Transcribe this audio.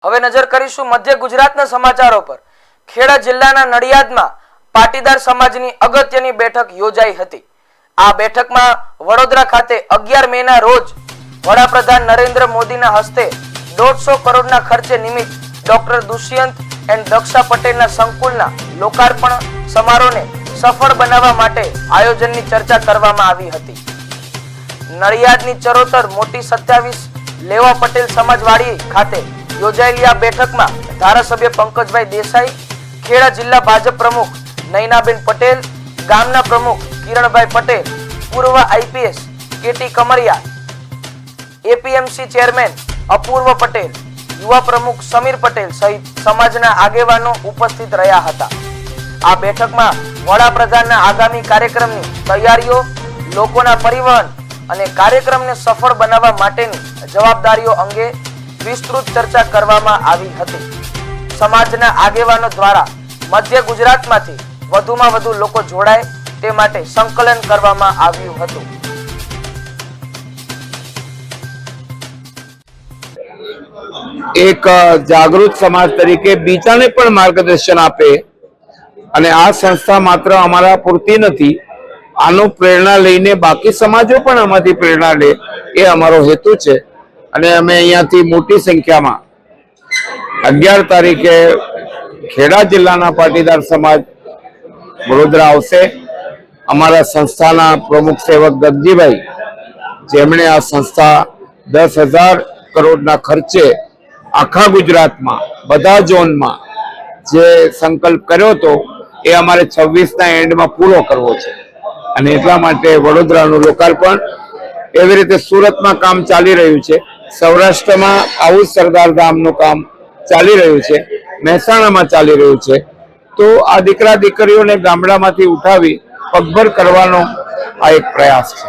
હવે નજર કરીશું મધ્ય ગુજરાતના સમાચારો પર। ખેડા જિલ્લાના નડિયાદમાં પાટીદાર સમાજની અગત્યની બેઠક યોજાઈ હતી। આ બેઠકમાં વડોદરા ખાતે 11 મેના રોજ વડાપ્રધાન નરેન્દ્ર મોદીના હસ્તે 150 કરોડના ખર્ચે નિમિત્ત ડોક્ટર દુષ્યંત એન્ડ દક્ષા પટેલના સંકુલના લોકાર્પણ સમારોહને સફળ બનાવવા માટે આયોજનની ચર્ચા કરવામાં આવી હતી। નડિયાદની ચરોતર મોટી 27 લેવા પટેલ સમાજવાડી ખાતે યોજાયેલી આ બેઠકમાં ધારાસભ્ય પંકજભાઈ દેસાઈ, ખેડા જિલ્લા ભાજપ પ્રમુખ નૈનાબેન પટેલ, ગામના પ્રમુખ કિરણભાઈ પટેલ, પૂર્વ આઈપીએસ કેટી કમરિયા, એપીએમસી ચેરમેન અપૂર્વ પટેલ, યુવા પ્રમુખ સમીર પટેલ સહિત સમાજના આગેવાનો ઉપસ્થિત રહ્યા હતા। આ બેઠકમાં વડાપ્રધાનના આગામી કાર્યક્રમની તૈયારીઓ, લોકોના પરિવહન અને કાર્યક્રમને સફળ બનાવવા માટેની જવાબદારીઓ અંગે વિસ્તૃત ચર્ચા કરવામાં આવી હતી। સમાજના આગેવાનો દ્વારા મધ્ય ગુજરાતમાંથી વધુમાં વધુ લોકો જોડાય તે માટે સંકલન કરવામાં આવ્યું હતું। एक जागृत समाज तरीके बीजाने पण मार्गदर्शन आपे અને આ સંસ્થા માત્ર અમારા પૂરતી નથી, આનો પ્રેરણા લઈને બાકી સમાજો પણ આમાંથી પ્રેરણા લે એ અમારો હેતુ છે। અને અમે અહીંયાથી મોટી સંખ્યામાં 11 તારીખે ખેડા જિલ્લાના પાટીદાર સમાજ વડોદરા આવશે। અમારા સંસ્થાના પ્રમુખ સેવક ગગજીભાઈ, જેમણે આ સંસ્થા 10,000 કરોડના ખર્ચે આખા ગુજરાતમાં બધા ઝોનમાં જે સંકલ્પ કર્યો હતો એ અમારે 26ના એન્ડમાં પૂરો કરવો છે। અને એટલા માટે વડોદરાનું લોકાર્પણ, એવી રીતે સુરતમાં કામ ચાલી રહ્યું છે, સૌરાષ્ટ્રમાં આવું સરદાર ધામનું કામ ચાલી રહ્યું છે, મહેસાણામાં ચાલી રહ્યું છે। તો આ દીકરા દીકરીઓને ગામડામાંથી ઉઠાવી પગભર કરવાનો આ એક પ્રયાસ છે।